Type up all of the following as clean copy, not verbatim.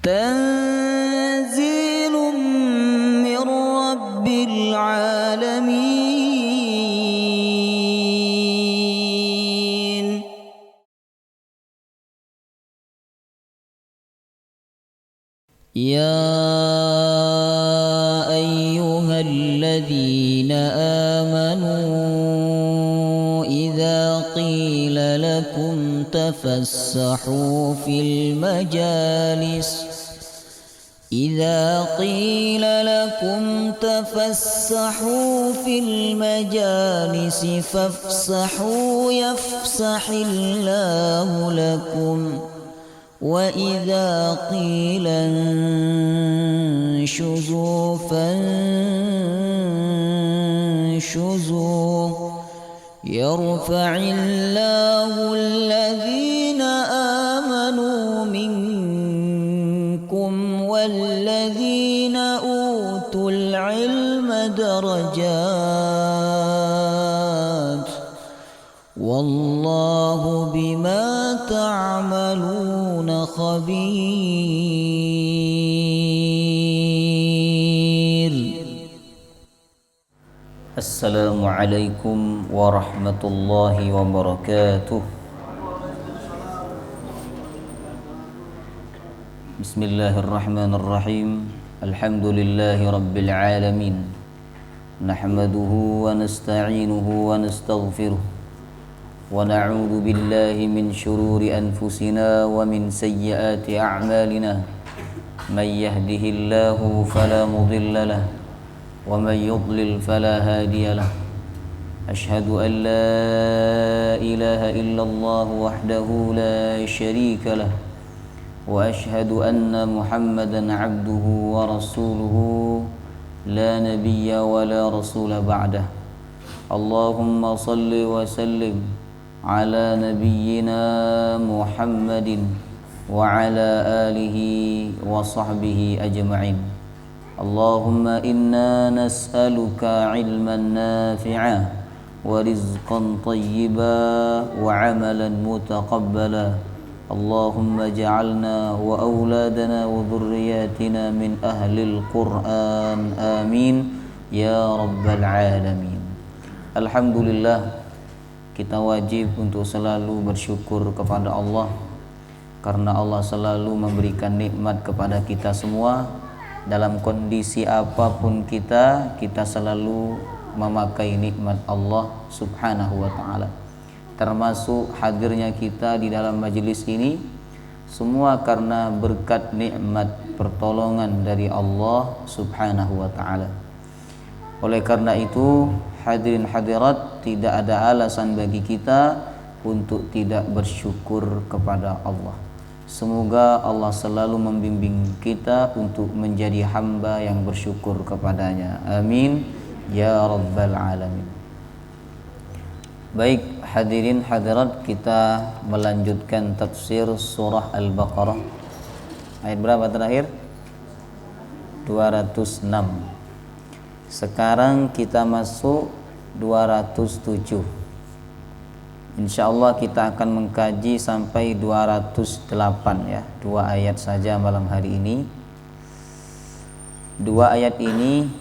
تنزيل من رب العالمين. يا أيها الذين آمنوا إذا قيل لكم تفسحوا في المجالس فافسحوا يفسح الله لكم، وإذا قيل انشزوا فانشزوا يرفع الله الذين آمنوا منكم والذين أوتوا العلم درجات، والله بما تعملون خبير. السلام عليكم ورحمة الله وبركاته. بسم الله الرحمن الرحيم. الحمد لله رب العالمين، نحمده ونستعينه ونستغفره، ونعوذ بالله من شرور أنفسنا ومن سيئات أعمالنا، من يهده الله فلا مضل له ومن يضلل فلا هادي له. أشهد أن لا إله إلا الله وحده لا شريك له، وأشهد أن محمدا عبده ورسوله لا نبي ولا رسول بعده. اللهم صل وسلم على نبينا محمد وعلى آله وصحبه أجمعين. اللهم إنا نسألك علما نافعا ورزقا طيبا وعملا متقبلا. اللهم اجعلنا وأولادنا وذرياتنا من أهل القرآن آمين يا رب العالمين. Alhamdulillah, kita wajib untuk selalu bersyukur kepada Allah, karena Allah selalu memberikan nikmat kepada kita semua. Dalam kondisi apapun kita selalu memakai nikmat Allah subhanahu wa ta'ala. Termasuk hadirnya kita di dalam majelis ini, semua karena berkat nikmat pertolongan dari Allah subhanahu wa ta'ala. Oleh karena itu, hadirin hadirat, tidak ada alasan bagi kita untuk tidak bersyukur kepada Allah. Semoga Allah selalu membimbing kita untuk menjadi hamba yang bersyukur kepadanya. Amin ya rabbal alamin. Baik hadirin hadirat, kita melanjutkan tafsir surah Al-Baqarah. Ayat berapa terakhir? 206. Sekarang kita masuk 207. Insyaallah kita akan mengkaji sampai 208 ya. 2 ayat saja malam hari ini. 2 ayat ini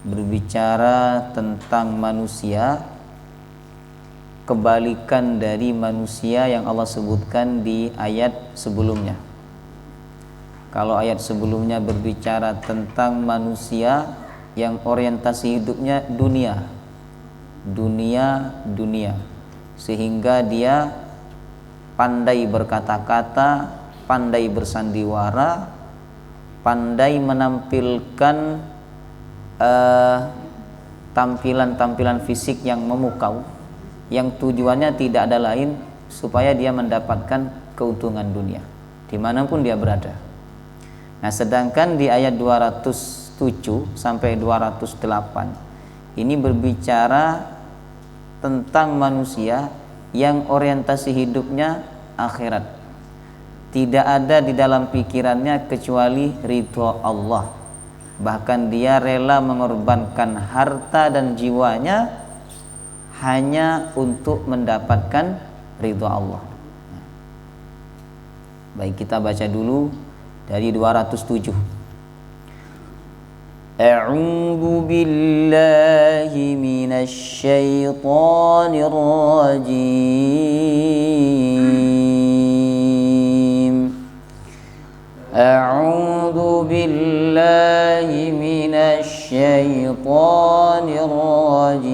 berbicara tentang manusia, kebalikan dari manusia yang Allah sebutkan di ayat sebelumnya. Kalau ayat sebelumnya berbicara tentang manusia yang orientasi hidupnya dunia, sehingga dia pandai berkata-kata, pandai bersandiwara, pandai menampilkan tampilan-tampilan fisik yang memukau, yang tujuannya tidak ada lain supaya dia mendapatkan keuntungan dunia dimanapun dia berada. Nah, sedangkan di ayat 207 sampai 208 ini berbicara tentang manusia yang orientasi hidupnya akhirat. Tidak ada di dalam pikirannya kecuali ridho Allah. Bahkan dia rela mengorbankan harta dan jiwanya hanya untuk mendapatkan ridho Allah. Baik, kita baca dulu dari 207. A'udzu billahi minasy syaithanir rajim. A'udzu billahi minasy syaithanir rajim.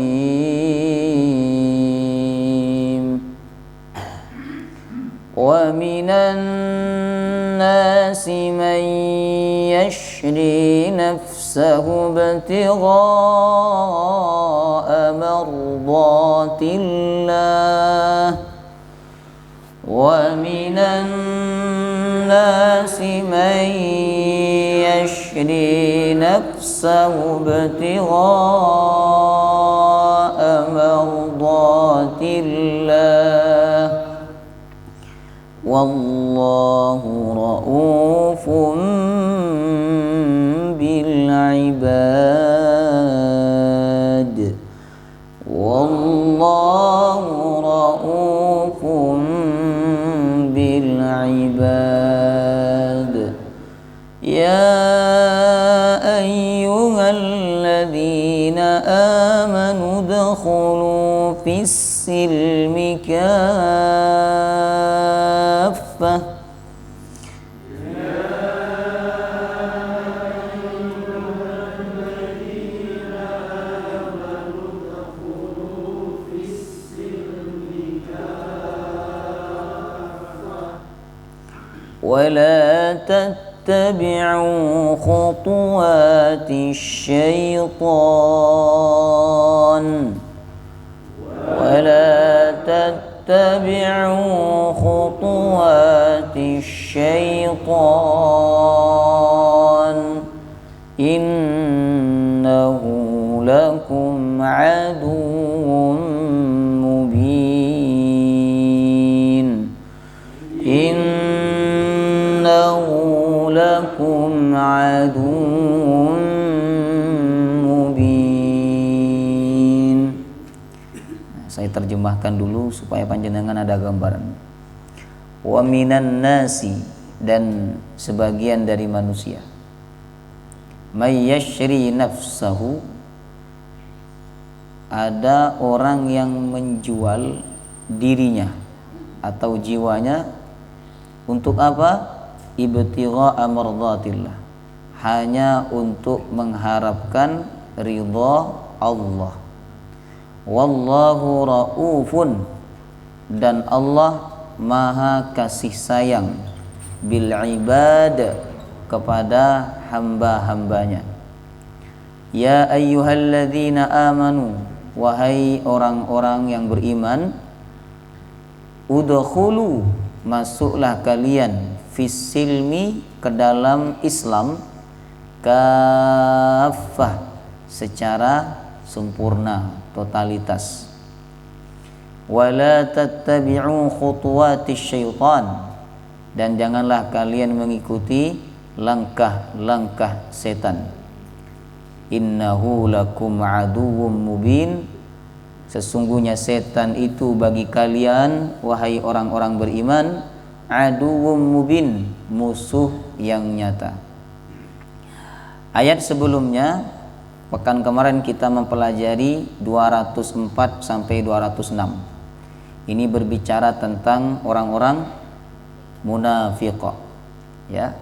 Wa minan nasi man yashri nafsahu ibtigha'a mardatillah wa minan nasi man yashri nafsahu ibtigha'a mardatillah wallahu ra'ufun bil ibad. Wallahu ra'ufun bil ibad. Ya ayyuhalladzina amanu udkhulu fis silmi kaffah. ولا تتبعوا خطوات الشيطان ولا تتبعوا خطوات الشيطان إنه لكم عدو مبين. Lakum aduwwun mubin. Saya terjemahkan dulu supaya panjenengan ada gambaran. Wa minan nasi, dan sebagian dari manusia, may yashri nafsahu, ada orang yang menjual dirinya atau jiwanya untuk apa? Ibtigha'a mardatillah, hanya untuk mengharapkan ridha Allah. Wallahu ra'ufun, dan Allah maha kasih sayang bil ibad, kepada hamba-hambanya. Ya ayyuhalladzina amanu, wahai orang-orang yang beriman, udkhulu, masuklah kalian, fisilmi, ke dalam Islam, kaffah, secara sempurna, totalitas. Wala tattabi'u khutuwatis syaitan, dan janganlah kalian mengikuti langkah-langkah setan. Innahu lakum aduwwum mubin, sesungguhnya setan itu bagi kalian, wahai orang-orang beriman, aduwwum mubin, musuh yang nyata. Ayat sebelumnya, pekan kemarin kita mempelajari 204 sampai 206. Ini berbicara tentang orang-orang munafiq, ya.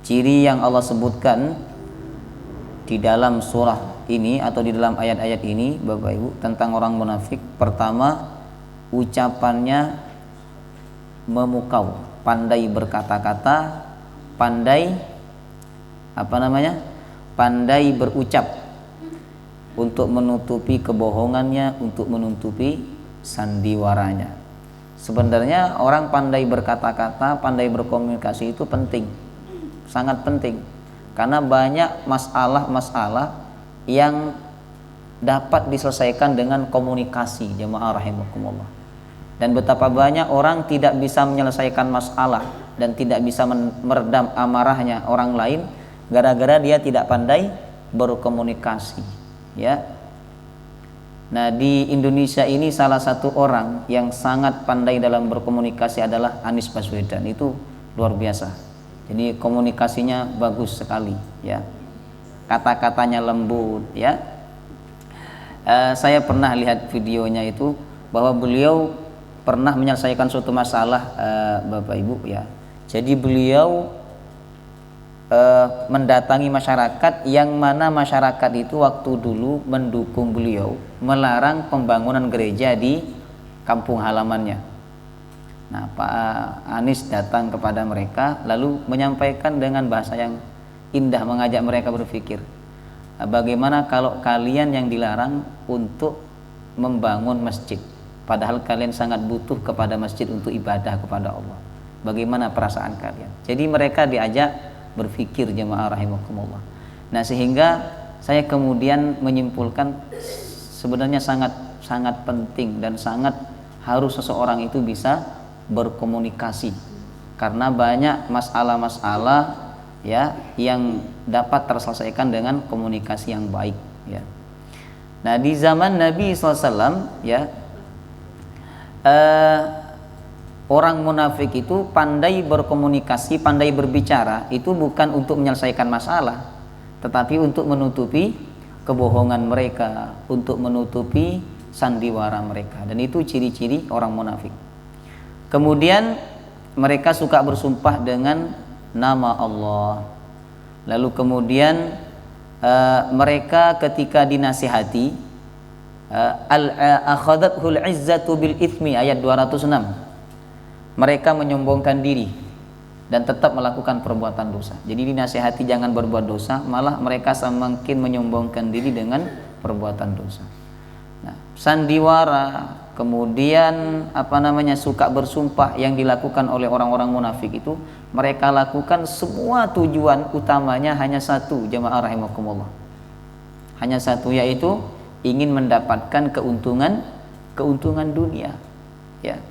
Ciri yang Allah sebutkan di dalam surah ini atau di dalam ayat-ayat ini, Bapak Ibu, tentang orang munafik. Pertama, ucapannya memukau, pandai berkata-kata, pandai pandai berucap untuk menutupi kebohongannya, untuk menutupi sandiwaranya. Sebenarnya orang pandai berkata-kata, pandai berkomunikasi itu penting, sangat penting, karena banyak masalah-masalah yang dapat diselesaikan dengan komunikasi, jemaah rahimakumullah. Dan betapa banyak orang tidak bisa menyelesaikan masalah dan tidak bisa meredam amarahnya orang lain gara-gara dia tidak pandai berkomunikasi, ya. Nah, di Indonesia ini salah satu orang yang sangat pandai dalam berkomunikasi adalah Anies Baswedan. Itu luar biasa. Jadi komunikasinya bagus sekali, ya. Kata-katanya lembut, ya. Saya pernah lihat videonya itu bahwa beliau pernah menyelesaikan suatu masalah, Bapak Ibu, ya. Jadi beliau mendatangi masyarakat yang mana masyarakat itu waktu dulu mendukung beliau melarang pembangunan gereja di kampung halamannya. Nah, Pak Anies datang kepada mereka lalu menyampaikan dengan bahasa yang indah, mengajak mereka berpikir, bagaimana kalau kalian yang dilarang untuk membangun masjid, padahal kalian sangat butuh kepada masjid untuk ibadah kepada Allah. Bagaimana perasaan kalian? Jadi mereka diajak berpikir, jemaah rahimakumullah. Nah, sehingga saya kemudian menyimpulkan sebenarnya sangat penting dan sangat harus seseorang itu bisa berkomunikasi, karena banyak masalah-masalah, ya, yang dapat terselesaikan dengan komunikasi yang baik, ya. Nah, di zaman Nabi SAW, ya, orang munafik itu pandai berkomunikasi, pandai berbicara, itu bukan untuk menyelesaikan masalah, tetapi untuk menutupi kebohongan mereka, untuk menutupi sandiwara mereka, dan itu ciri-ciri orang munafik. Kemudian mereka suka bersumpah dengan nama Allah. Lalu kemudian mereka ketika dinasihati, akhadathul izzatu bil ithmi, ayat 206, mereka menyombongkan diri dan tetap melakukan perbuatan dosa. Jadi dinasihati jangan berbuat dosa, malah mereka semakin menyombongkan diri dengan perbuatan dosa. Nah, sandiwara, kemudian suka bersumpah yang dilakukan oleh orang-orang munafik itu, mereka lakukan semua tujuan utamanya hanya satu, jemaah rahimakumullah. Hanya satu, yaitu ingin mendapatkan keuntungan dunia, ya.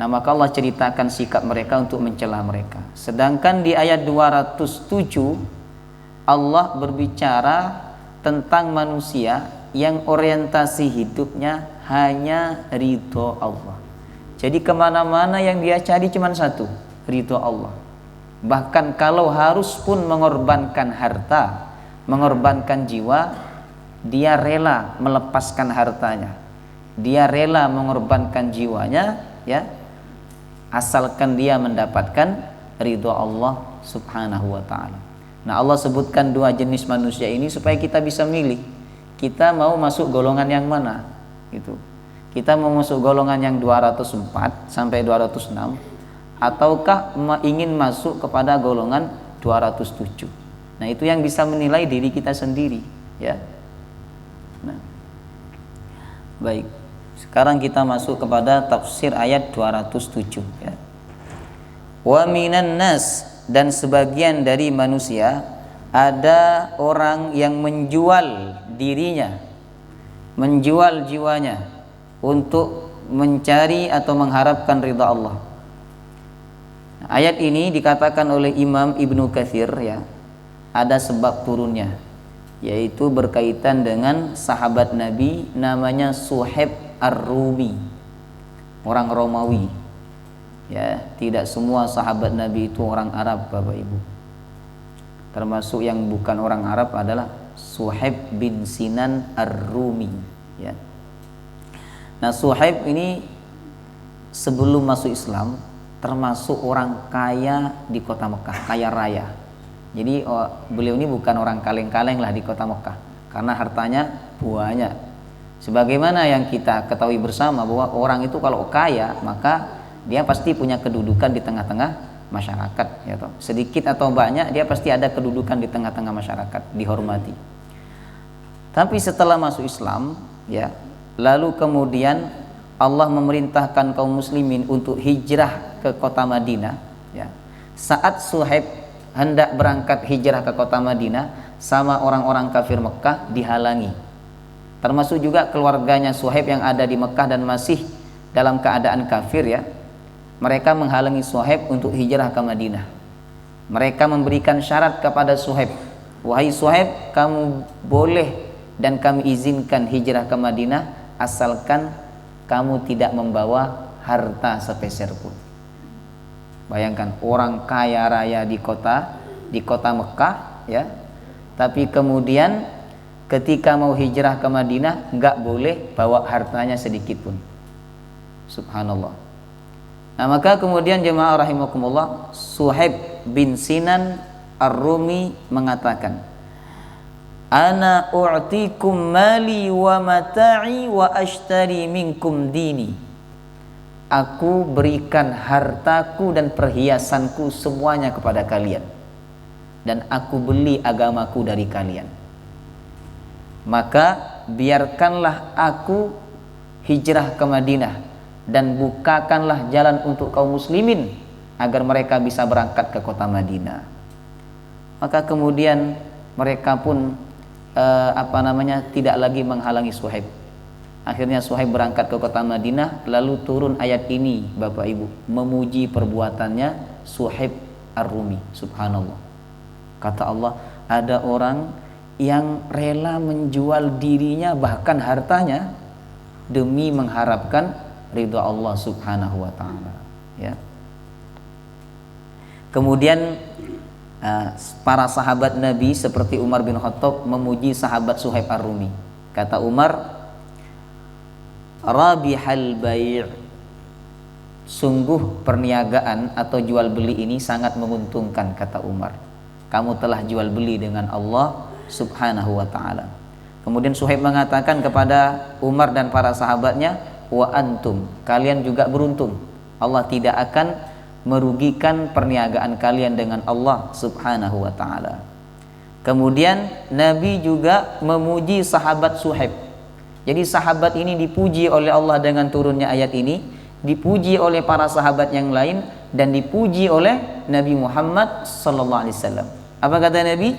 Nah, maka Allah ceritakan sikap mereka untuk mencela mereka. Sedangkan di ayat 207 Allah berbicara tentang manusia yang orientasi hidupnya hanya ridho Allah. Jadi kemana-mana yang dia cari cuma satu, ridho Allah. Bahkan kalau harus pun mengorbankan harta, mengorbankan jiwa, dia rela melepaskan hartanya, dia rela mengorbankan jiwanya, ya, asalkan dia mendapatkan ridho Allah subhanahu wa ta'ala. Nah, Allah sebutkan dua jenis manusia ini supaya kita bisa milih, kita mau masuk golongan yang mana, gitu. Kita mau masuk golongan yang 204 sampai 206, ataukah ingin masuk kepada golongan 207. Nah, itu yang bisa menilai diri kita sendiri, ya. Nah, baik. Sekarang kita masuk kepada tafsir ayat 207, ya. Wa minan nas, dan sebagian dari manusia ada orang yang menjual dirinya, menjual jiwanya untuk mencari atau mengharapkan ridha Allah. Ayat ini dikatakan oleh Imam Ibnu Katsir, ya, ada sebab turunnya, yaitu berkaitan dengan sahabat Nabi namanya Suhaib Ar-Rumi, orang Romawi, ya. Tidak semua sahabat Nabi itu orang Arab, Bapak Ibu. Termasuk yang bukan orang Arab adalah Suhaib bin Sinan Ar-Rumi, ya. Nah, Suhaib ini sebelum masuk Islam termasuk orang kaya di kota Mekah, kaya raya. Jadi beliau ini bukan orang kaleng-kaleng lah di kota Mekah, karena hartanya banyak. Sebagaimana yang kita ketahui bersama bahwa orang itu kalau kaya maka dia pasti punya kedudukan di tengah-tengah masyarakat, ya toh. Sedikit atau banyak dia pasti ada kedudukan di tengah-tengah masyarakat, dihormati. Tapi setelah masuk Islam, ya, lalu kemudian Allah memerintahkan kaum muslimin untuk hijrah ke kota Madinah, ya. Saat Suhaib hendak berangkat hijrah ke kota Madinah sama orang-orang kafir Mekah dihalangi. Termasuk juga keluarganya Suhaib yang ada di Mekah dan masih dalam keadaan kafir, ya. Mereka menghalangi Suhaib untuk hijrah ke Madinah. Mereka memberikan syarat kepada Suhaib, wahai Suhaib, kamu boleh dan kami izinkan hijrah ke Madinah asalkan kamu tidak membawa harta sepeser pun. Bayangkan orang kaya raya di kota Mekah, ya. Tapi kemudian ketika mau hijrah ke Madinah nggak boleh bawa hartanya sedikit pun. Subhanallah. Nah, maka kemudian jemaah rahimakumullah, Suhaib bin Sinan Ar-Rumi mengatakan, "Ana u'tikum mali wa mata'i wa ashtari minkum dini." Aku berikan hartaku dan perhiasanku semuanya kepada kalian, dan aku beli agamaku dari kalian. Maka biarkanlah aku hijrah ke Madinah dan bukakanlah jalan untuk kaum muslimin agar mereka bisa berangkat ke kota Madinah. Maka kemudian mereka pun tidak lagi menghalangi Suhaib. Akhirnya Suhaib berangkat ke kota Madinah, lalu turun ayat ini, Bapak Ibu, memuji perbuatannya Suhaib Ar-Rumi. Subhanallah. Kata Allah, ada orang yang rela menjual dirinya bahkan hartanya demi mengharapkan ridha Allah Subhanahu wa taala, ya. Kemudian para sahabat Nabi seperti Umar bin Khattab memuji sahabat Suhaib Ar-Rumi. Kata Umar, "Rabihal bai'." Sungguh perniagaan atau jual beli ini sangat menguntungkan, kata Umar. Kamu telah jual beli dengan Allah Subhanahu wa ta'ala. Kemudian Suhaib mengatakan kepada Umar dan para sahabatnya, "Wa antum, kalian juga beruntung. Allah tidak akan merugikan perniagaan kalian dengan Allah Subhanahu wa ta'ala." Kemudian Nabi juga memuji sahabat Suhaib. Jadi sahabat ini dipuji oleh Allah dengan turunnya ayat ini, dipuji oleh para sahabat yang lain, dan dipuji oleh Nabi Muhammad sallallahu alaihi wasallam. Apa kata Nabi?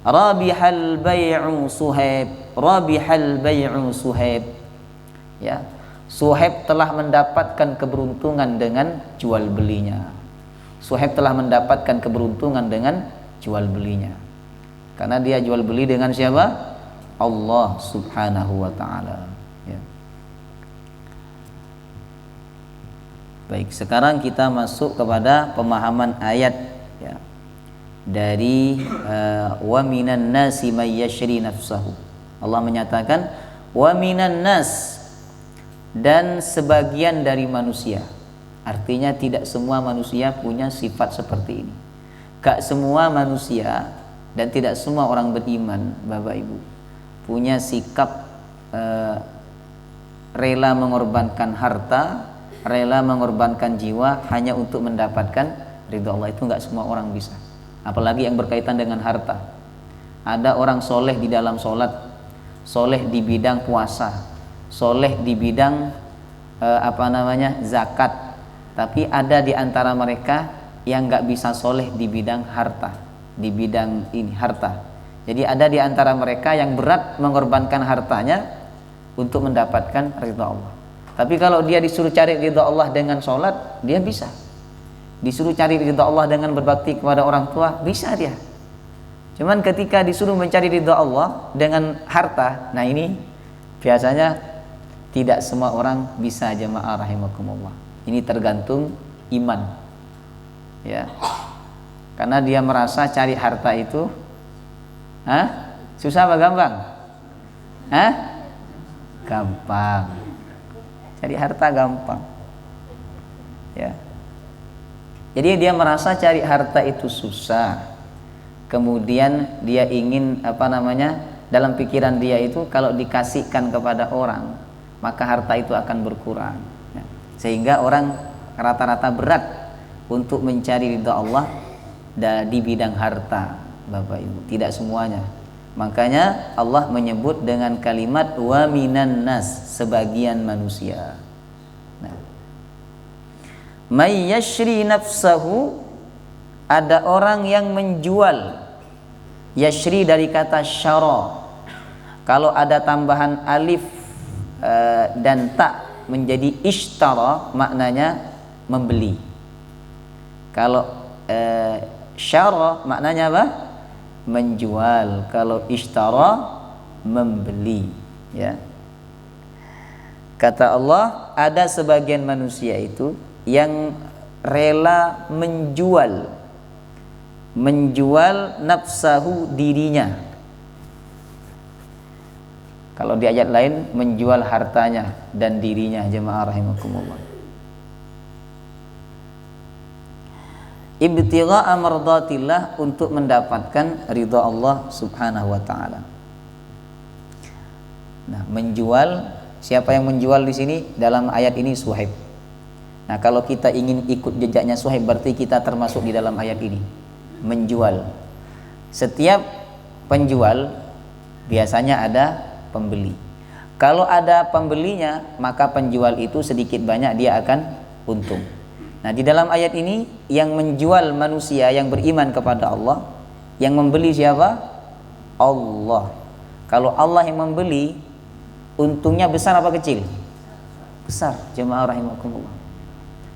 Rabihal bai'u Suhaib, rabihal bai'u Suhaib. Ya, Suhaib telah mendapatkan keberuntungan dengan jual belinya. Suhaib telah mendapatkan keberuntungan dengan jual belinya. Karena dia jual beli dengan siapa? Allah Subhanahu wa ta'ala, ya. Baik, sekarang kita masuk kepada pemahaman ayat, ya, dari wa minan nasi may yashri nafsahu. Allah menyatakan wa minan nas, dan sebagian dari manusia. Artinya tidak semua manusia punya sifat seperti ini. Gak semua manusia dan tidak semua orang beriman, Bapak Ibu, punya sikap rela mengorbankan harta, rela mengorbankan jiwa hanya untuk mendapatkan ridha Allah. Itu enggak semua orang bisa. Apalagi yang berkaitan dengan harta. Ada orang soleh di dalam sholat, soleh di bidang puasa, soleh di bidang zakat, tapi ada di antara mereka yang enggak bisa soleh di bidang harta, di bidang ini harta. Jadi ada di antara mereka yang berat mengorbankan hartanya untuk mendapatkan ridha Allah. Tapi kalau dia disuruh cari ridha Allah dengan sholat, dia bisa. Disuruh cari ridha Allah dengan berbakti kepada orang tua, bisa dia. Cuman ketika disuruh mencari ridha Allah dengan harta, nah ini biasanya tidak semua orang bisa, jemaah rahimakumullah. Ini tergantung iman, ya. Karena dia merasa cari harta itu susah apa gampang? Gampang. Cari harta gampang, ya. Jadi dia merasa cari harta itu susah. Kemudian dia ingin dalam pikiran dia itu kalau dikasihkan kepada orang, maka harta itu akan berkurang, ya. Sehingga orang rata-rata berat untuk mencari ridha Allah di bidang harta, Bapak Ibu. Tidak semuanya. Makanya Allah menyebut dengan kalimat wa minan nas, sebagian manusia. Nah, may yashri nafsahu, ada orang yang menjual. Yashri dari kata syara. Kalau ada tambahan alif dan ta menjadi ishtara, maknanya membeli. Kalau syara maknanya apa? Menjual. Kalau ishtara, membeli, ya. Kata Allah, ada sebagian manusia itu yang rela menjual nafsahu, dirinya. Kalau di ayat lain menjual hartanya dan dirinya, jemaah rahimakumullah. Ibtigha'a mardatillah, untuk mendapatkan ridha Allah Subhanahu wa taala. Nah, menjual, siapa yang menjual di sini dalam ayat ini? Suhaib. Nah, kalau kita ingin ikut jejaknya Suhaib, berarti kita termasuk di dalam ayat ini. Menjual. Setiap penjual biasanya ada pembeli. Kalau ada pembelinya, maka penjual itu sedikit banyak dia akan untung. Nah, di dalam ayat ini yang menjual manusia yang beriman kepada Allah, yang membeli siapa? Allah. Kalau Allah yang membeli, untungnya besar apa kecil? Besar, jemaah rahimakumullah.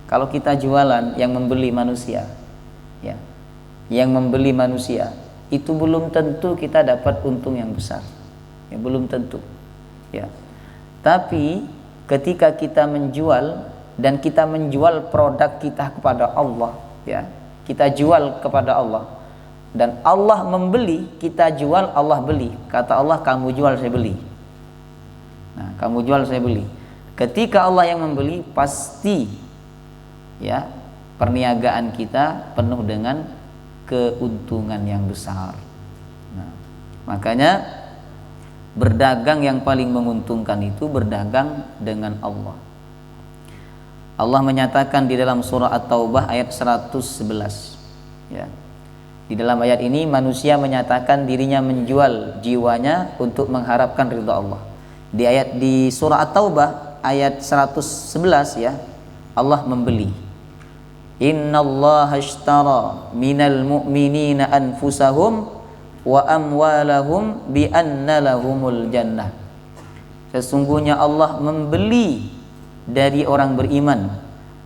Kalau kita jualan, yang membeli manusia, ya, yang membeli manusia, itu belum tentu kita dapat untung yang besar, ya, belum tentu, ya. Tapi ketika kita menjual, dan kita menjual produk kita kepada Allah, ya, kita jual kepada Allah, dan Allah membeli, kita jual, Allah beli. Kata Allah, kamu jual saya beli. Nah, kamu jual saya beli. Ketika Allah yang membeli, pasti, ya, perniagaan kita penuh dengan keuntungan yang besar. Nah, makanya berdagang yang paling menguntungkan itu berdagang dengan Allah. Allah menyatakan di dalam surah At-Taubah ayat 111, ya. Di dalam ayat ini manusia menyatakan dirinya menjual jiwanya untuk mengharapkan ridha Allah. Di surah At-Taubah ayat 111, ya, Allah membeli. Innallaha ashtara minal mu'minina anfusahum wa amwalahum bi anna lahumul jannah. Sesungguhnya Allah membeli dari orang beriman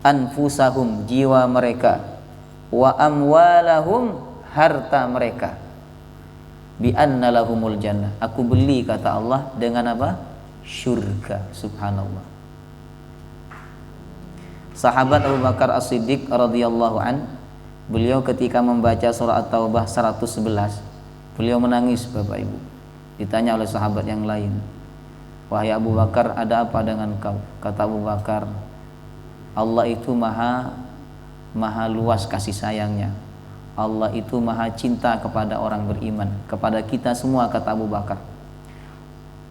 anfusahum, jiwa mereka, wa amwalahum, harta mereka, bi anna lahumul jannah. Aku beli, kata Allah, dengan apa? Syurga. Subhanallah. Sahabat Abu Bakar As-Siddiq radhiyallahu an, beliau ketika membaca surah At-Taubah 111, beliau menangis, Bapak Ibu. Ditanya oleh sahabat yang lain, wahai Abu Bakar, ada apa dengan kau? Kata Abu Bakar, Allah itu maha luas kasih sayangnya. Allah itu maha cinta kepada orang beriman, kepada kita semua, kata Abu Bakar.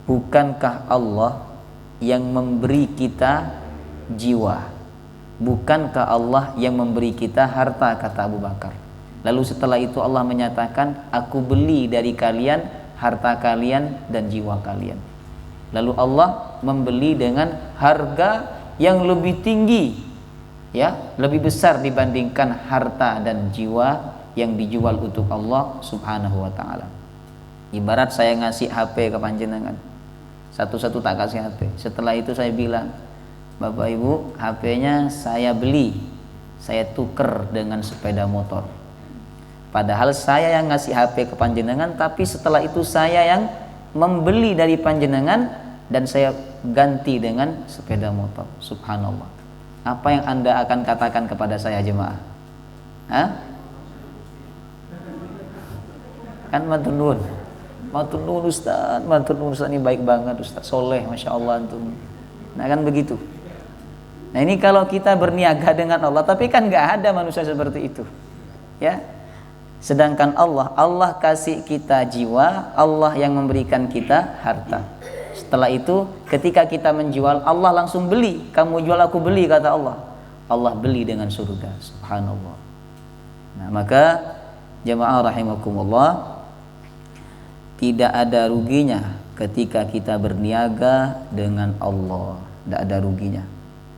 Bukankah Allah yang memberi kita jiwa? Bukankah Allah yang memberi kita harta, kata Abu Bakar. Lalu setelah itu Allah menyatakan, aku beli dari kalian harta kalian dan jiwa kalian. Lalu Allah membeli dengan harga yang lebih tinggi, ya, lebih besar dibandingkan harta dan jiwa yang dijual untuk Allah Subhanahu wa taala. Ibarat saya ngasih HP ke panjenengan, satu-satu tak kasih HP. Setelah itu saya bilang, Bapak Ibu, HP-nya saya beli, saya tuker dengan sepeda motor. Padahal saya yang ngasih HP ke panjenengan, tapi setelah itu saya yang membeli dari panjenengan dan saya ganti dengan sepeda motor. Subhanallah. Apa yang Anda akan katakan kepada saya, jemaah? Hah? Kan matur nuwun. Matur nuwun Ustaz, matur nuwun Ustaz, ini baik banget Ustaz, soleh, Masya Allah antum. Nah, kan begitu. Nah, ini kalau kita berniaga dengan Allah, tapi kan nggak ada manusia seperti itu, ya. Sedangkan Allah kasih kita jiwa, Allah yang memberikan kita harta. Setelah itu ketika kita menjual, Allah langsung beli. Kamu jual, aku beli, kata Allah. Allah beli dengan surga. Subhanallah. Nah, maka jemaah rahimakumullah, tidak ada ruginya ketika kita berniaga dengan Allah. Tidak ada ruginya,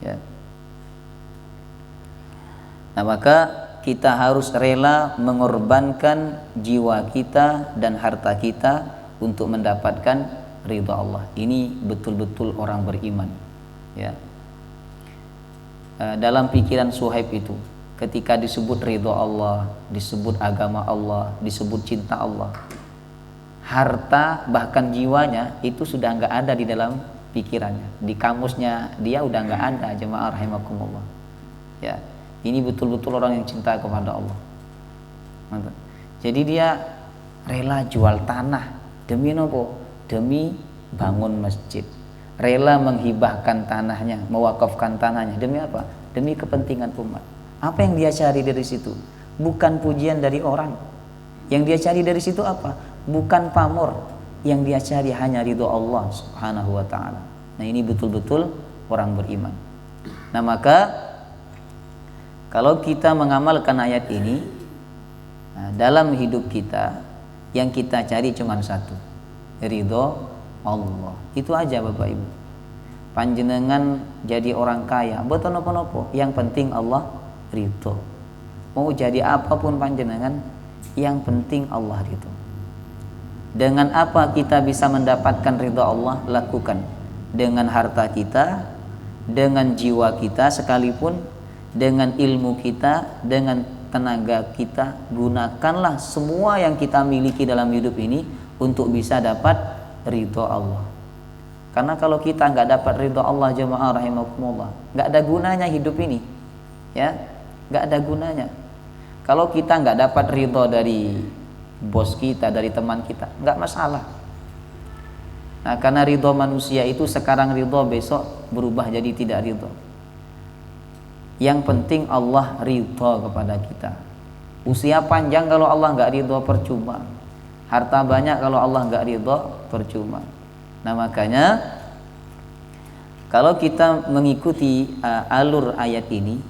ya. Nah, maka kita harus rela mengorbankan jiwa kita dan harta kita untuk mendapatkan ridha Allah. Ini betul-betul orang beriman, ya. Dalam pikiran Suhaib itu, ketika disebut ridha Allah, disebut agama Allah, disebut cinta Allah, harta bahkan jiwanya itu sudah nggak ada di dalam pikirannya. Di kamusnya dia udah nggak ada, jemaah rahimakumullah, ya. Ini betul-betul orang yang cinta kepada Allah. Jadi dia rela jual tanah demi nopo? Demi bangun masjid. Rela menghibahkan tanahnya, mewakafkan tanahnya demi apa? Demi kepentingan umat. Apa yang dia cari dari situ? Bukan pujian dari orang. Yang dia cari dari situ apa? Bukan pamor. Yang dia cari hanya ridho Allah Subhanahu wa taala. Nah, ini betul-betul orang beriman. Nah, maka kalau kita mengamalkan ayat ini, dalam hidup kita yang kita cari cuma satu, ridho Allah. Itu aja Bapak Ibu. Panjenengan jadi orang kaya, betul nopo-nopo, yang penting Allah ridho. Mau jadi apapun panjenengan, yang penting Allah ridho. Dengan apa kita bisa mendapatkan ridho Allah? Lakukan dengan harta kita, dengan jiwa kita sekalipun, dengan ilmu kita, dengan tenaga kita. Gunakanlah semua yang kita miliki dalam hidup ini untuk bisa dapat ridho Allah. Karena kalau kita nggak dapat ridho Allah, jemaah rahimakumullah, nggak ada gunanya hidup ini, ya, nggak ada gunanya. Kalau kita nggak dapat ridho dari bos kita, dari teman kita, nggak masalah. Nah, karena ridho manusia itu sekarang ridho, besok berubah jadi tidak ridho. Yang penting Allah ridho kepada kita. Usia panjang kalau Allah nggak ridho percuma. Harta banyak kalau Allah nggak ridho percuma. Nah, makanya kalau kita mengikuti alur ayat ini,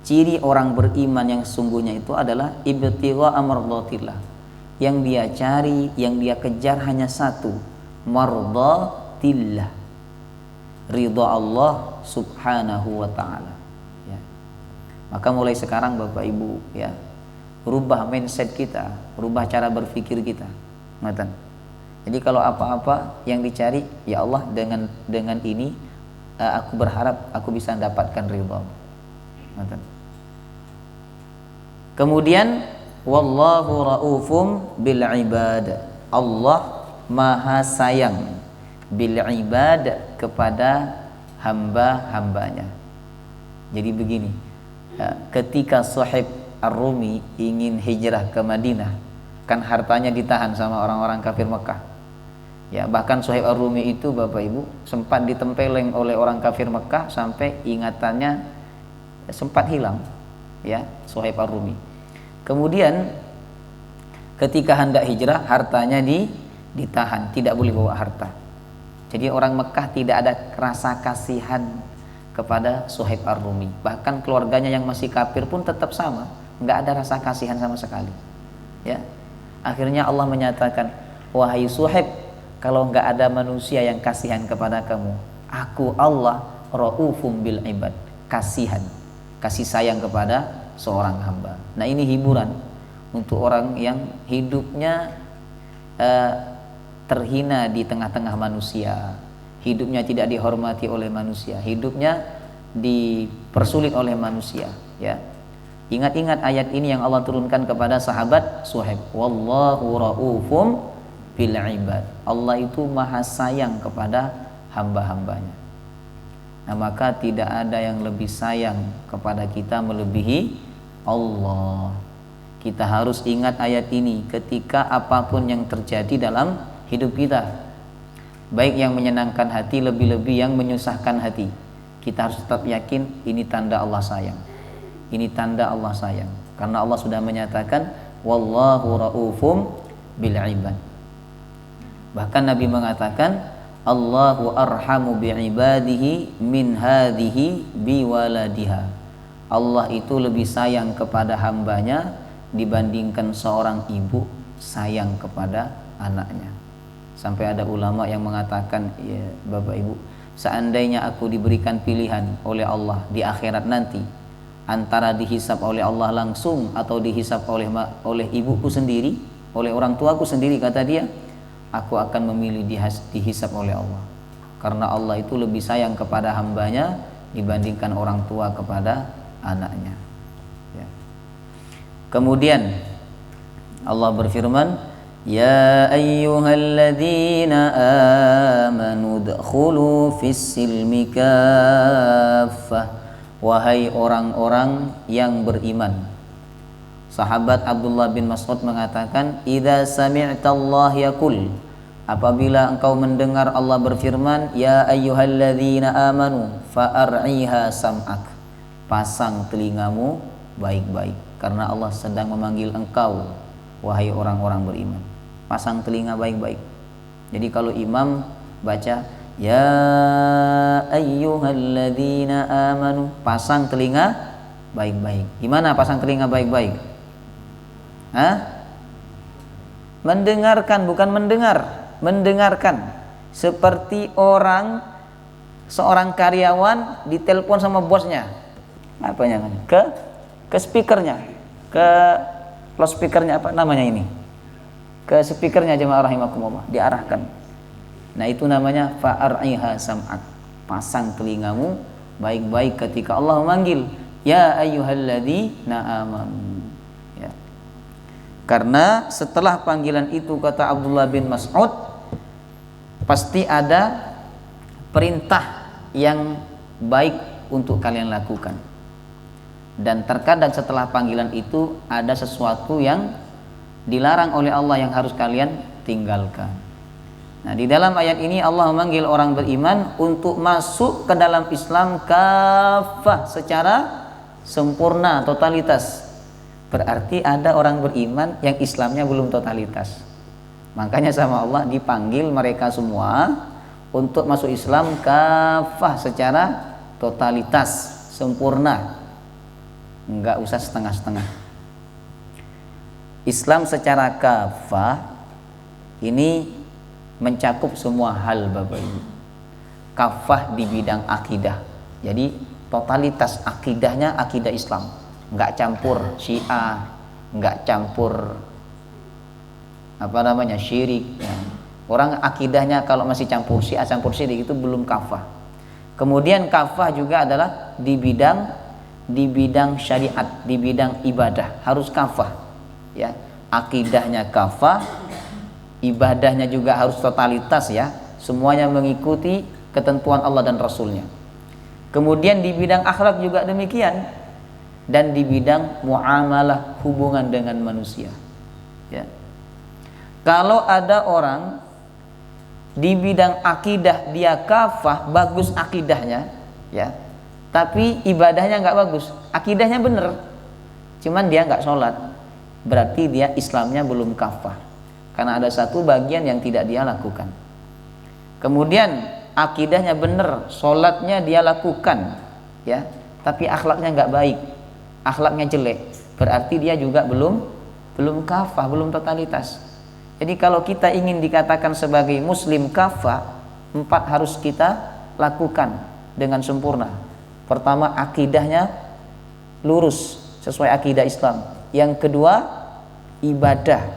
ciri orang beriman yang sesungguhnya itu adalah ibtigha amradatillah. Yang dia cari, yang dia kejar hanya satu, mardatillah, ridha Allah Subhanahu wa taala. Ya. Maka mulai sekarang Bapak Ibu, ya, rubah mindset kita, rubah cara berpikir kita. Ngoten. Jadi kalau apa-apa yang dicari, ya Allah, dengan ini aku berharap aku bisa mendapatkan ridha. Ngoten. Kemudian wallahu raufum bil ibad. Allah maha sayang bil ibad kepada hamba-hambanya. Jadi begini, ketika Suhaib Ar-Rumi ingin hijrah ke Madinah, kan hartanya ditahan sama orang-orang kafir Mekah. Ya, bahkan Suhaib Ar-Rumi itu Bapak Ibu sempat ditempeleng oleh orang kafir Mekah sampai ingatannya sempat hilang, ya, Suhaib Ar-Rumi. Kemudian ketika hendak hijrah, hartanya ditahan, tidak boleh bawa harta. Jadi orang Mekah tidak ada rasa kasihan kepada Suhaib Ar-Rumi. Bahkan keluarganya yang masih kafir pun tetap sama, nggak ada rasa kasihan sama sekali. Ya, akhirnya Allah menyatakan, wahai Suhaib, kalau nggak ada manusia yang kasihan kepada kamu, aku Allah raufum bil ibad, kasih sayang kepada seorang hamba. Nah, ini hiburan untuk orang yang hidupnya terhina di tengah-tengah manusia, hidupnya tidak dihormati oleh manusia, hidupnya dipersulit oleh manusia. Ya, ingat-ingat ayat ini yang Allah turunkan kepada sahabat Suhaib. Wallahu raufum bil ibad. Allah itu maha sayang kepada hamba-hambanya. Nah, maka tidak ada yang lebih sayang kepada kita melebihi Allah. Kita harus ingat ayat ini ketika apapun yang terjadi dalam hidup kita, baik yang menyenangkan hati, lebih-lebih yang menyusahkan hati. Kita harus tetap yakin ini tanda Allah sayang. Ini tanda Allah sayang, karena Allah sudah menyatakan wallahu raufum bil ibad. Bahkan Nabi mengatakan Allahu arhamu bi ibadihi min hadhihi bi waladiha. Allah itu lebih sayang kepada hambanya dibandingkan seorang ibu sayang kepada anaknya. Sampai ada ulama yang mengatakan, ya Bapak Ibu, seandainya aku diberikan pilihan oleh Allah di akhirat nanti antara dihisap oleh Allah langsung atau dihisap oleh ibuku sendiri, oleh orang tuaku sendiri, kata dia, aku akan memilih dihisap oleh Allah, karena Allah itu lebih sayang kepada hambanya dibandingkan orang tua kepada anaknya. Ya. Kemudian Allah berfirman, ya ayyuhalladzina amanu dkhulu fis silmi kaffah wahai orang-orang yang beriman. Sahabat Abdullah bin Mas'ud mengatakan, idza sami'tallah yaqul, apabila engkau mendengar Allah berfirman, ya ayyuhalladzina amanu fa'ar'iha sam'ak, pasang telingamu baik-baik, karena Allah sedang memanggil engkau, wahai orang-orang beriman. Pasang telinga baik-baik. Jadi kalau imam baca ya ayyuhalladzina amanu, pasang telinga baik-baik. Gimana pasang telinga baik-baik? Mendengarkan, bukan mendengar, mendengarkan. Seperti seorang karyawan ditelepon sama bosnya, ke speakernya, ke loudspeakernya, apa namanya ini, ke speakernya, jemaah rahimakumullah, diarahkan. Nah itu namanya fa'ar'iha sam'ak, pasang telingamu baik-baik ketika Allah memanggil ya ayyuhalladzina amanu. Karena setelah panggilan itu, kata Abdullah bin Mas'ud, pasti ada perintah yang baik untuk kalian lakukan. Dan terkadang setelah panggilan itu ada sesuatu yang dilarang oleh Allah yang harus kalian tinggalkan. Nah, di dalam ayat ini Allah memanggil orang beriman untuk masuk ke dalam Islam kafah, secara sempurna, totalitas. Berarti ada orang beriman yang Islamnya belum totalitas. Makanya sama Allah dipanggil mereka semua untuk masuk Islam kafah, secara totalitas, sempurna. Enggak usah setengah-setengah. Islam secara kafah ini mencakup semua hal, Bapak Ibu. Kafah di bidang akidah. Jadi totalitas akidahnya akidah Islam. Enggak campur Syiah, enggak campur syirik ya. Orang akidahnya kalau masih campur Syiah, campur syirik, itu belum kafah. Kemudian kafah juga adalah di bidang syariat, di bidang ibadah, harus kafah ya. Akidahnya kafah, ibadahnya juga harus totalitas ya, semuanya mengikuti ketentuan Allah dan Rasulnya. Kemudian di bidang akhlak juga demikian, dan di bidang muamalah, hubungan dengan manusia ya. Kalau ada orang di bidang akidah dia kafah, bagus akidahnya ya, tapi ibadahnya nggak bagus, akidahnya bener cuman dia nggak sholat, berarti dia Islamnya belum kafah, karena ada satu bagian yang tidak dia lakukan. Kemudian akidahnya bener, sholatnya dia lakukan ya, tapi akhlaknya nggak baik, akhlaknya jelek, berarti dia juga belum kafah, belum totalitas. Jadi kalau kita ingin dikatakan sebagai muslim kafah, 4 harus kita lakukan dengan sempurna. Pertama, akidahnya lurus sesuai akidah Islam. Yang kedua, ibadah.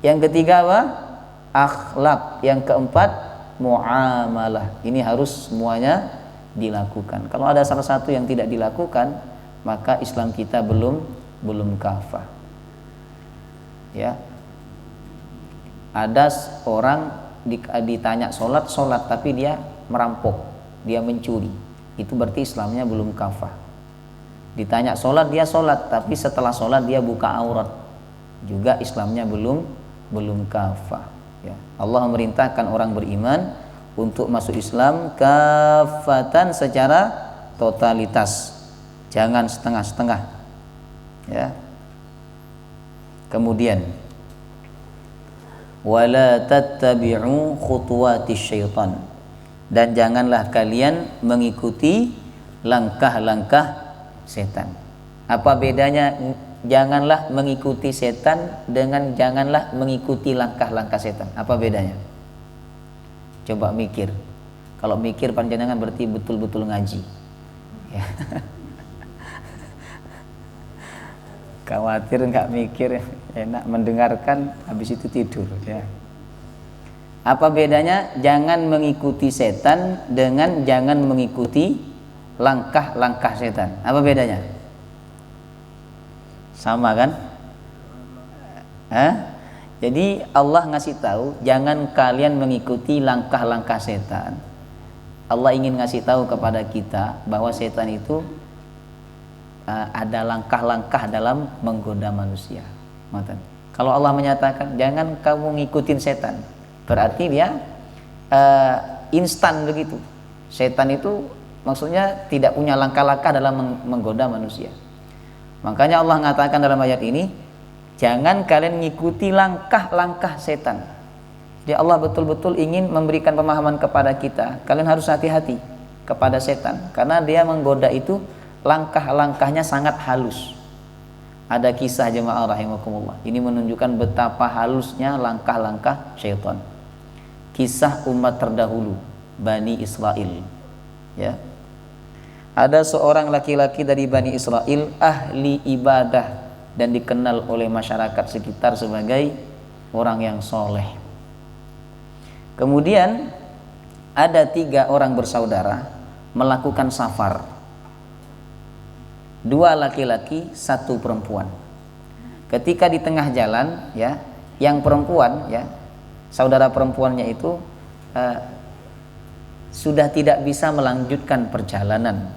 Yang ketiga apa? Akhlak. Yang keempat, muamalah. Ini harus semuanya dilakukan. Kalau ada salah satu yang tidak dilakukan, maka Islam kita belum kafah ya. Ada orang ditanya sholat tapi dia merampok, dia mencuri, itu berarti Islamnya belum kafah. Ditanya sholat, dia sholat tapi setelah sholat dia buka aurat, juga Islamnya belum kafah ya. Allah memerintahkan orang beriman untuk masuk Islam kafatan, secara totalitas, jangan setengah-setengah ya. Kemudian wala tattabi'u khutuwatis syaitan, dan janganlah kalian mengikuti langkah-langkah setan. Apa bedanya janganlah mengikuti setan dengan janganlah mengikuti langkah-langkah setan? Apa bedanya? Coba mikir. Kalau mikir panjenengan berarti betul-betul ngaji ya. Khawatir nggak mikir, enak mendengarkan, habis itu tidur ya. Apa bedanya jangan mengikuti setan dengan jangan mengikuti langkah-langkah setan? Apa bedanya? Sama kan? Jadi Allah ngasih tahu jangan kalian mengikuti langkah-langkah setan. Allah ingin ngasih tahu kepada kita bahwa setan itu ada langkah-langkah dalam menggoda manusia. Kalau Allah menyatakan jangan kamu ngikutin setan, berarti dia instan begitu. Setan itu maksudnya tidak punya langkah-langkah dalam menggoda manusia. Makanya Allah mengatakan dalam ayat ini, jangan kalian ngikuti langkah-langkah setan. Jadi Allah betul-betul ingin memberikan pemahaman kepada kita, kalian harus hati-hati kepada setan, karena dia menggoda itu langkah-langkahnya sangat halus. Ada kisah jemaah rahimakumullah, ini menunjukkan betapa halusnya langkah-langkah syaitan. Kisah umat terdahulu Bani Israel, ya. Ada seorang laki-laki dari Bani Israel ahli ibadah dan dikenal oleh masyarakat sekitar sebagai orang yang soleh. Kemudian ada 3 orang bersaudara melakukan safar, 2 laki-laki, 1 perempuan. Ketika di tengah jalan, ya, yang perempuan, ya, saudara perempuannya itu sudah tidak bisa melanjutkan perjalanan,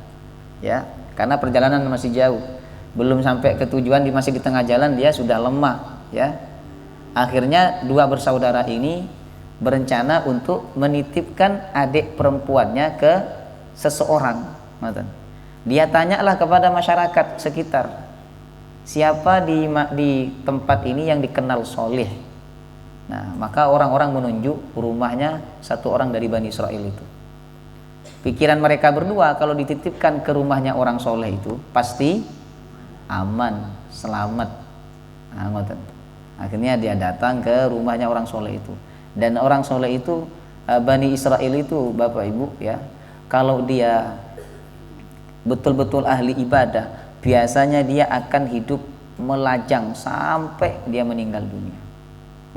ya, karena perjalanan masih jauh, belum sampai ke tujuan, masih di tengah jalan, dia sudah lemah, ya. Akhirnya 2 bersaudara ini berencana untuk menitipkan adik perempuannya ke seseorang. Dia tanyalah kepada masyarakat sekitar, siapa di tempat ini yang dikenal soleh. Nah, maka orang-orang menunjuk rumahnya 1 orang dari Bani Israel itu. Pikiran mereka berdua, kalau dititipkan ke rumahnya orang soleh itu pasti aman, selamat. Nah, akhirnya dia datang ke rumahnya orang soleh itu. Dan orang soleh itu, Bani Israel itu, Bapak Ibu, ya, kalau dia betul-betul ahli ibadah, biasanya dia akan hidup melajang sampai dia meninggal dunia.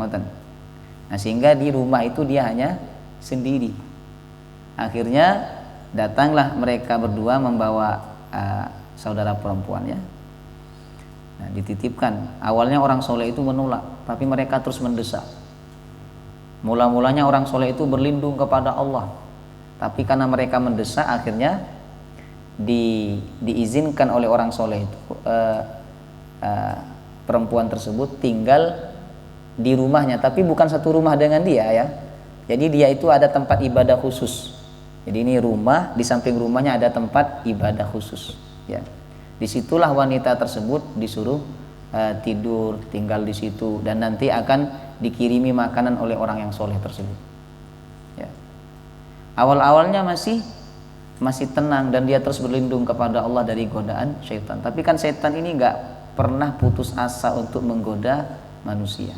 Nah, sehingga di rumah itu dia hanya sendiri. Akhirnya datanglah mereka berdua membawa saudara perempuannya. Nah, dititipkan. Awalnya orang soleh itu menolak, tapi mereka terus mendesak. Mula-mulanya orang soleh itu berlindung kepada Allah, tapi karena mereka mendesak, akhirnya diizinkan oleh orang soleh itu perempuan tersebut tinggal di rumahnya, tapi bukan satu rumah dengan dia, ya. Jadi dia itu ada tempat ibadah khusus. Jadi ini rumah, di samping rumahnya ada tempat ibadah khusus, ya. Disitulah wanita tersebut disuruh tidur, tinggal di situ, dan nanti akan dikirimi makanan oleh orang yang soleh tersebut, ya. Awal-awalnya masih tenang dan dia terus berlindung kepada Allah dari godaan syaitan. Tapi kan syaitan ini nggak pernah putus asa untuk menggoda manusia.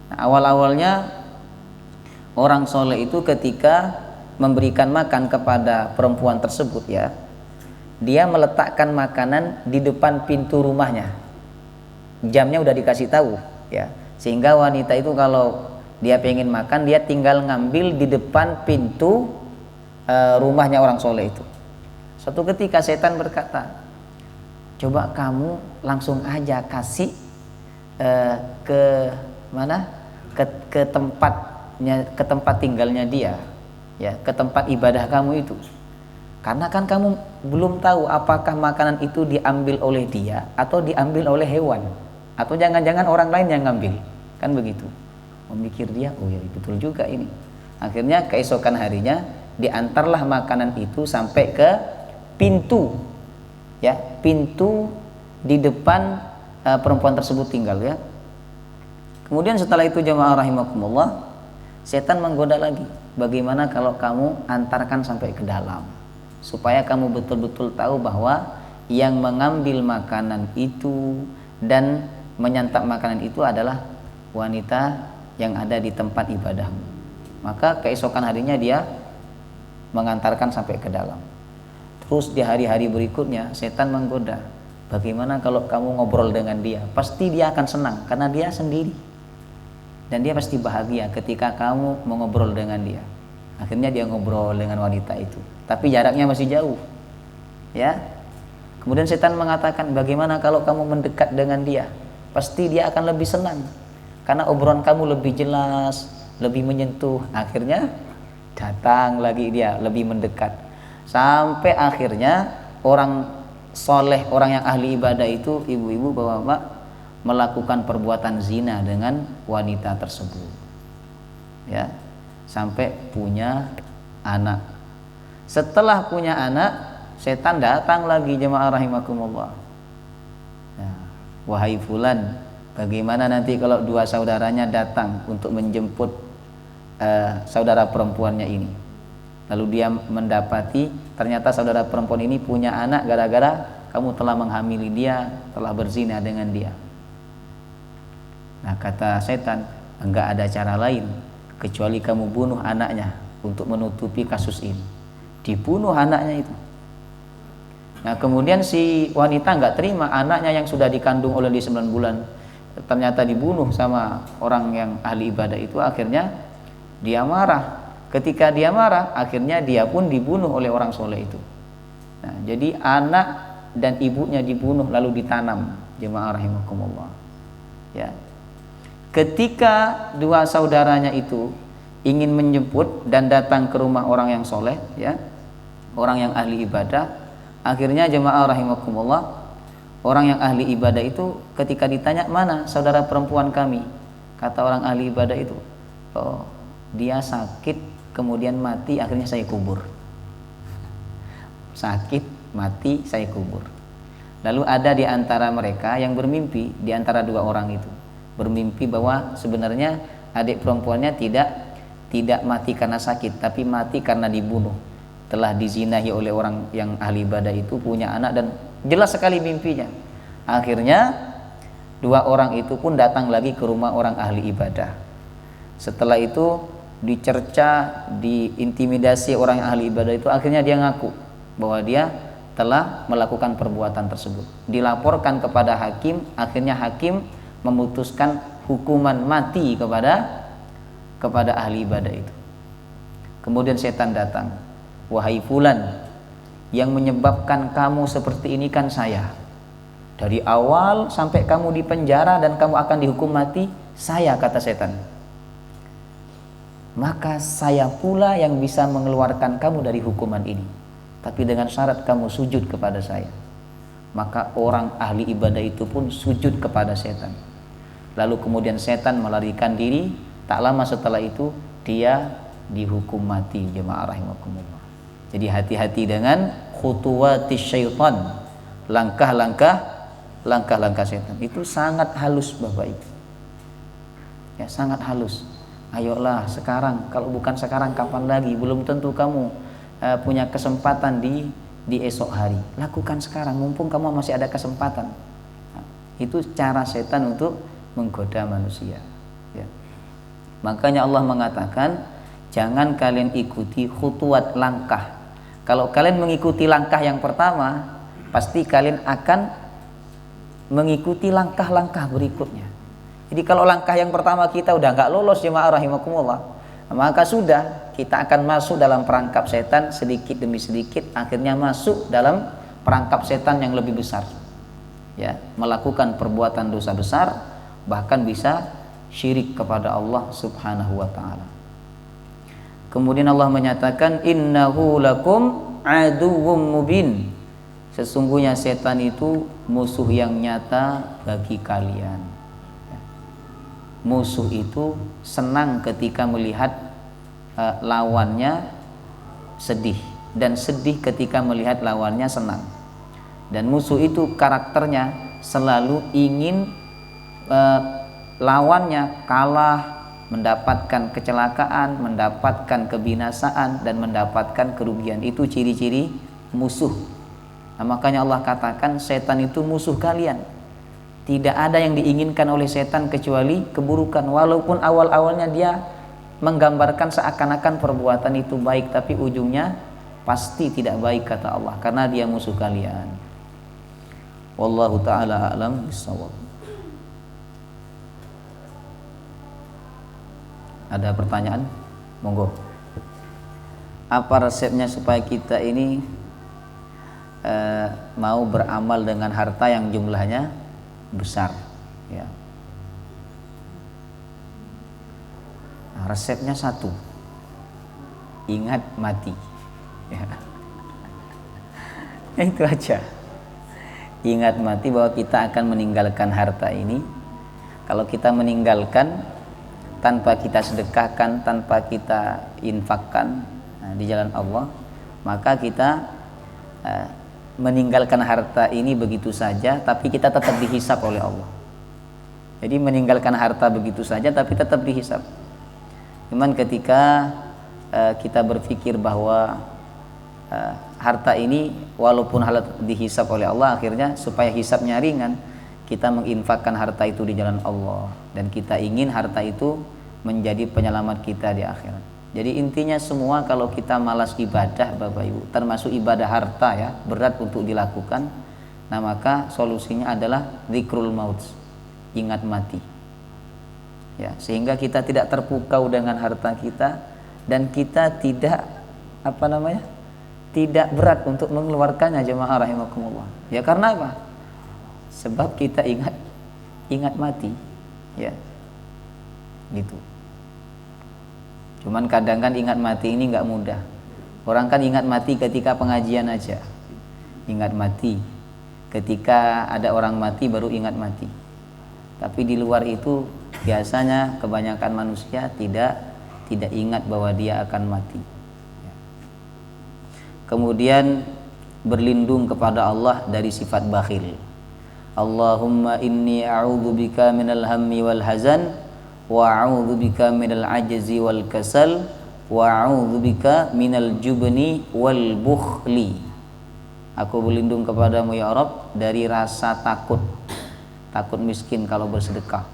Nah, awal-awalnya orang soleh itu ketika memberikan makan kepada perempuan tersebut, ya, dia meletakkan makanan di depan pintu rumahnya. Jamnya udah dikasih tahu, ya, sehingga wanita itu kalau dia pengen makan, dia tinggal ngambil di depan pintu rumahnya orang soleh itu. Suatu ketika setan berkata, coba kamu langsung aja kasih ke mana, ke tempat tinggalnya dia, ya, ke tempat ibadah kamu itu, karena kan kamu belum tahu apakah makanan itu diambil oleh dia atau diambil oleh hewan, atau jangan-jangan orang lain yang ngambil, kan begitu. Memikir dia, oh ya betul juga ini. Akhirnya keesokan harinya diantarlah makanan itu sampai ke pintu, ya, pintu di depan perempuan tersebut tinggal, ya. Kemudian setelah itu jemaah rahimakumullah, setan menggoda lagi, bagaimana kalau kamu antarkan sampai ke dalam, supaya kamu betul-betul tahu bahwa yang mengambil makanan itu dan menyantap makanan itu adalah wanita yang ada di tempat ibadahmu. Maka keesokan harinya dia mengantarkan sampai ke dalam. Terus di hari-hari berikutnya setan menggoda, bagaimana kalau kamu ngobrol dengan dia, pasti dia akan senang karena dia sendiri, dan dia pasti bahagia ketika kamu mengobrol dengan dia. Akhirnya dia ngobrol dengan wanita itu, tapi jaraknya masih jauh, ya. Kemudian setan mengatakan, bagaimana kalau kamu mendekat dengan dia, pasti dia akan lebih senang karena obrolan kamu lebih jelas, lebih menyentuh. Akhirnya datang lagi dia lebih mendekat, sampai akhirnya orang soleh, orang yang ahli ibadah itu ibu-ibu bapak-bapak melakukan perbuatan zina dengan wanita tersebut, ya, sampai punya anak. Setelah punya anak, setan datang lagi, jemaah rahimakumullah. Nah, wahai fulan, bagaimana nanti kalau dua saudaranya datang untuk menjemput saudara perempuannya ini? Lalu dia mendapati ternyata saudara perempuan ini punya anak gara-gara kamu telah menghamili dia, telah berzina dengan dia. Nah, kata setan, enggak ada cara lain kecuali kamu bunuh anaknya untuk menutupi kasus ini. Dibunuh anaknya itu. Nah, kemudian si wanita enggak terima, anaknya yang sudah dikandung oleh dia 9 bulan ternyata dibunuh sama orang yang ahli ibadah itu. Akhirnya dia marah. Ketika dia marah, akhirnya dia pun dibunuh oleh orang soleh itu. Nah, jadi anak dan ibunya dibunuh lalu ditanam, jemaah rahimakumullah. Ya. Ketika dua saudaranya itu ingin menjemput dan datang ke rumah orang yang soleh, ya, orang yang ahli ibadah, akhirnya jemaah rahimakumullah, orang yang ahli ibadah itu ketika ditanya, mana saudara perempuan kami? Kata orang ahli ibadah itu, oh, dia sakit kemudian mati, akhirnya saya kubur. Sakit, mati, saya kubur. Lalu ada di antara mereka yang bermimpi, di antara dua orang itu bermimpi bahwa sebenarnya adik perempuannya tidak mati karena sakit, tapi mati karena dibunuh. Telah dizinahi oleh orang yang ahli ibadah itu, punya anak, dan jelas sekali mimpinya. Akhirnya dua orang itu pun datang lagi ke rumah orang ahli ibadah. Setelah itu dicerca, diintimidasi orang yang ahli ibadah itu, akhirnya dia ngaku bahwa dia telah melakukan perbuatan tersebut. Dilaporkan kepada hakim, akhirnya hakim memutuskan hukuman mati kepada ahli ibadah itu. Kemudian setan datang, wahai fulan, yang menyebabkan kamu seperti ini kan saya. Dari awal sampai kamu di penjara dan kamu akan dihukum mati, saya, kata setan. Maka saya pula yang bisa mengeluarkan kamu dari hukuman ini, tapi dengan syarat kamu sujud kepada saya. Maka orang ahli ibadah itu pun sujud kepada setan. Lalu kemudian setan melarikan diri. Tak lama setelah itu dia dihukum mati, jemaah rahimakumullah. Jadi hati-hati dengan khutuwatis syaitan, langkah-langkah setan. Itu sangat halus Bapak Ibu, ya, sangat halus. Ayolah sekarang, kalau bukan sekarang kapan lagi? Belum tentu kamu punya kesempatan di esok hari. Lakukan sekarang, mumpung kamu masih ada kesempatan. Nah, itu cara setan untuk menggoda manusia, ya. Makanya Allah mengatakan, jangan kalian ikuti khutuwat, langkah. Kalau kalian mengikuti langkah yang pertama, pasti kalian akan mengikuti langkah-langkah berikutnya. Jadi kalau langkah yang pertama kita udah nggak lolos, jemaah rahimakumullah, maka sudah kita akan masuk dalam perangkap setan sedikit demi sedikit, akhirnya masuk dalam perangkap setan yang lebih besar, ya, melakukan perbuatan dosa besar, bahkan bisa syirik kepada Allah Subhanahu wa taala. Kemudian Allah menyatakan, innahu lakum aduwwum mubin. Sesungguhnya setan itu musuh yang nyata bagi kalian. Musuh itu senang ketika melihat lawannya sedih, dan sedih ketika melihat lawannya senang. Dan musuh itu karakternya selalu ingin lawannya kalah, mendapatkan kecelakaan, mendapatkan kebinasaan, dan mendapatkan kerugian. Itu ciri-ciri musuh. Nah, makanya Allah katakan setan itu musuh kalian. Tidak ada yang diinginkan oleh setan kecuali keburukan. Walaupun awal-awalnya dia menggambarkan seakan-akan perbuatan itu baik, tapi ujungnya pasti tidak baik, kata Allah, karena dia musuh kalian. Wallahu ta'ala a'lam bishawab. Ada pertanyaan? Monggo. Apa resepnya supaya kita ini mau beramal dengan harta yang jumlahnya besar, ya. Nah, resepnya satu, ingat mati, ya. Itu aja. Ingat mati bahwa kita akan meninggalkan harta ini. Kalau kita meninggalkan tanpa kita sedekahkan, tanpa kita infakkan di jalan Allah, maka kita meninggalkan harta ini begitu saja, tapi kita tetap dihisap oleh Allah. Jadi meninggalkan harta begitu saja tapi tetap dihisap. Cuman ketika kita berpikir bahwa harta ini walaupun hal dihisap oleh Allah, akhirnya supaya hisapnya ringan, kita menginfakkan harta itu di jalan Allah, dan kita ingin harta itu menjadi penyelamat kita di akhirat. Jadi intinya semua, kalau kita malas ibadah Bapak Ibu, termasuk ibadah harta ya, berat untuk dilakukan, nah maka solusinya adalah zikrul maut, ingat mati ya, sehingga kita tidak terpukau dengan harta kita, dan kita tidak tidak berat untuk mengeluarkannya, jemaah rahimakumullah ya. Karena apa? Sebab kita ingat mati ya, gitu. Cuman kadang kan ingat mati ini nggak mudah. Orang kan ingat mati ketika pengajian aja, ingat mati ketika ada orang mati baru ingat mati. Tapi di luar itu biasanya kebanyakan manusia tidak ingat bahwa dia akan mati. Kemudian berlindung kepada Allah dari sifat bakhil. Allahumma inni a'udzubika minal hammi wal hazan, wa a'udzubika minal ajzi wal kasal, wa a'udzubika minal jubni wal bukhli. Aku berlindung kepadamu ya Rabb dari rasa takut miskin kalau bersedekah,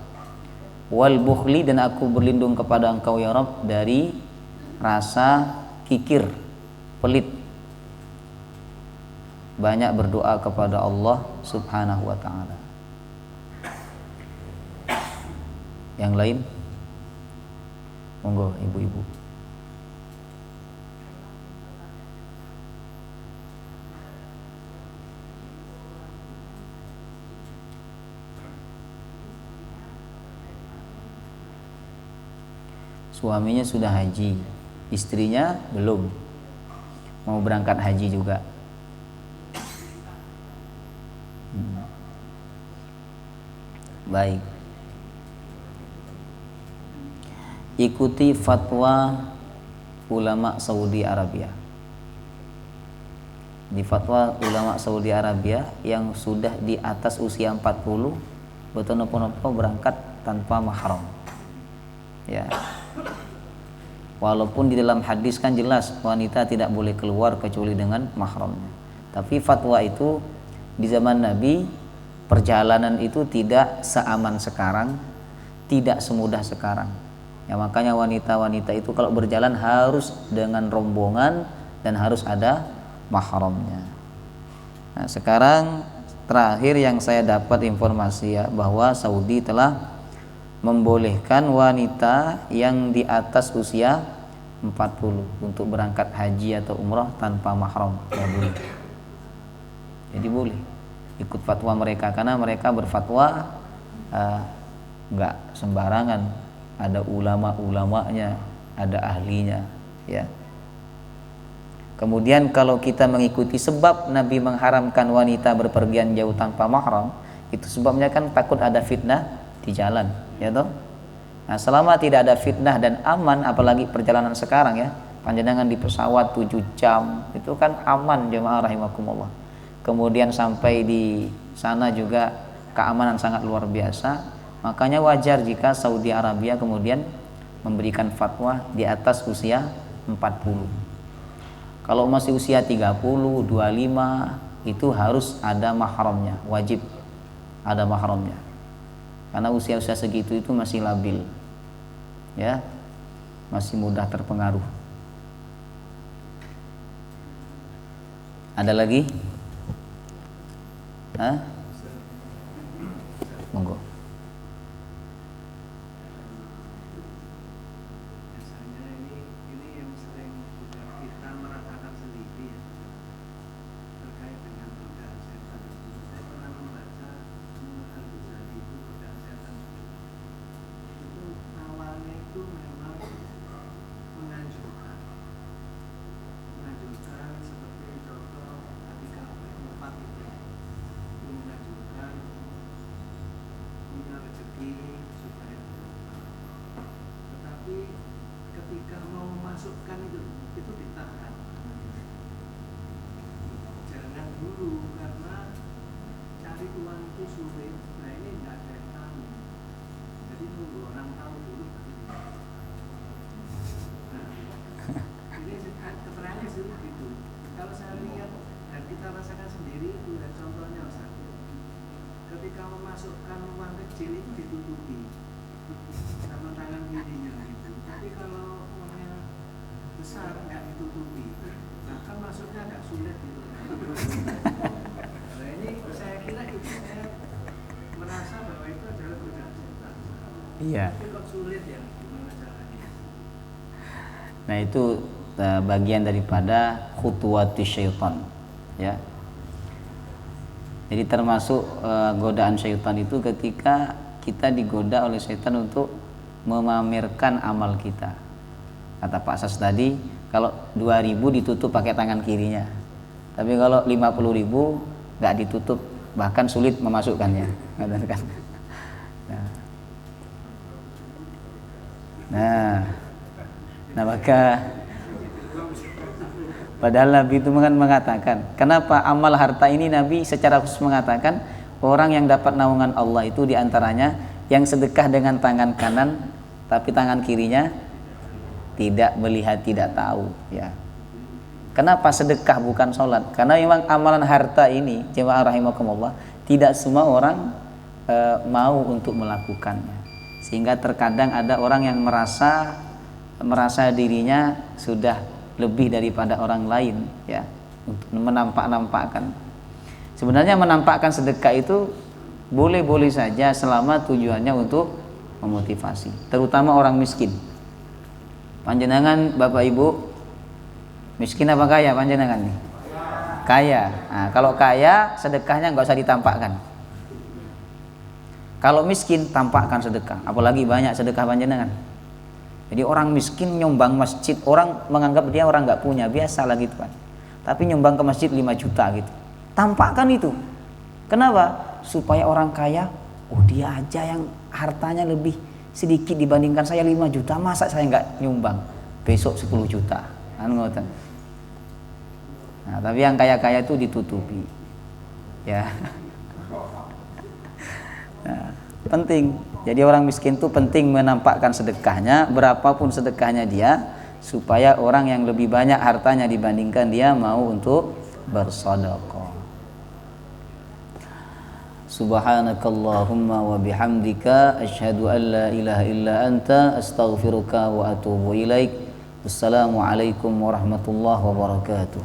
wal bukhli, dan aku berlindung kepada Engkau ya Rabb dari rasa kikir, pelit. Banyak berdoa kepada Allah Subhanahu wa ta'ala. Yang lain, monggo ibu-ibu. Suaminya sudah haji, istrinya belum, mau berangkat haji juga. Baik. Ikuti fatwa ulama Saudi Arabia. Di fatwa ulama Saudi Arabia yang sudah di atas usia 40, betul-betul berangkat tanpa mahram. Ya. Walaupun di dalam hadis kan jelas wanita tidak boleh keluar kecuali dengan mahramnya. Tapi fatwa itu di zaman Nabi, perjalanan itu tidak seaman sekarang, tidak semudah sekarang. Ya, makanya wanita-wanita itu kalau berjalan harus dengan rombongan dan harus ada mahramnya. Nah, sekarang terakhir yang saya dapat informasi ya, bahwa Saudi telah membolehkan wanita yang di atas usia 40 untuk berangkat haji atau umrah tanpa mahram. Ya, boleh. Jadi boleh ikut fatwa mereka, karena mereka berfatwa nggak sembarangan, ada ulama-ulamanya, ada ahlinya ya. Kemudian kalau kita mengikuti sebab Nabi mengharamkan wanita berpergian jauh tanpa mahram, itu sebabnya kan takut ada fitnah di jalan ya toh. Nah, selama tidak ada fitnah dan aman, apalagi perjalanan sekarang ya, panjenengan di pesawat 7 jam itu kan aman, jemaah rahimakumullah. Kemudian sampai di sana juga keamanan sangat luar biasa. Makanya wajar jika Saudi Arabia kemudian memberikan fatwa di atas usia 40. Kalau masih usia 30, 25 itu harus ada mahramnya, wajib ada mahramnya. Karena usia-usia segitu itu masih labil. Ya. Masih mudah terpengaruh. Ada lagi? Monggo. memasukkan itu ditahan. Jangan dulu karena cari uang itu sulit. Nah ini nggak ada yang tahu. Jadi nunggu orang tahu dulu. Nah, ini keterangannya sih gitu. Kalau saya lihat dan kita rasakan sendiri itu ya contohnya Ustaz. Ketika memasukkan uang kecil itu ditutupi sama tangan kirinya gitu. Tapi kalau uangnya besar nggak ditutupi, nah kan masuknya agak sulit gitu. Nah ini saya kira itu saya merasa bahwa itu adalah godaan setan. Iya. Tapi kok sulit ya, gimana caranya? Nah itu bagian daripada khutuwatus syaitan, ya. Jadi termasuk godaan syaitan itu ketika kita digoda oleh syaitan untuk memamerkan amal kita. Kata Pak Sas tadi, kalau 2.000 ditutup pakai tangan kirinya, tapi kalau 50.000 nggak ditutup, bahkan sulit memasukkannya. Nah maka padahal Nabi itu mengatakan, kenapa amal harta ini Nabi secara khusus mengatakan orang yang dapat naungan Allah itu diantaranya yang sedekah dengan tangan kanan tapi tangan kirinya tidak melihat, tidak tahu, ya. Kenapa sedekah bukan sholat? Karena memang amalan harta ini, jemaah rahimakumullah, tidak semua orang mau untuk melakukannya. Sehingga terkadang ada orang yang merasa dirinya sudah lebih daripada orang lain, ya, untuk menampak-nampakkan. Sebenarnya menampakkan sedekah itu boleh-boleh saja selama tujuannya untuk memotivasi, terutama orang miskin. Panjenengan Bapak Ibu miskin apa kaya panjenengan nih? Kaya. Nah, kalau kaya sedekahnya nggak usah ditampakkan. Kalau miskin tampakkan sedekah, apalagi banyak sedekah panjenengan. Jadi orang miskin nyumbang masjid, orang menganggap dia orang nggak punya, biasa lah gitu kan. Tapi nyumbang ke masjid 5 juta gitu. Tampakkan itu. Kenapa? Supaya orang kaya, oh dia aja yang hartanya lebih sedikit dibandingkan saya 5 juta, masa saya nggak nyumbang? Besok 10 juta. Nah, tapi yang kaya-kaya itu ditutupi. Ya. Nah, penting. Jadi orang miskin itu penting menampakkan sedekahnya, berapapun sedekahnya dia, supaya orang yang lebih banyak hartanya dibandingkan dia mau untuk bersedekah. Subhanakallahumma wa bihamdika asyhadu an la ilaha illa anta astaghfiruka wa atubu ilaik. Wassalamualaikum warahmatullahi wabarakatuh.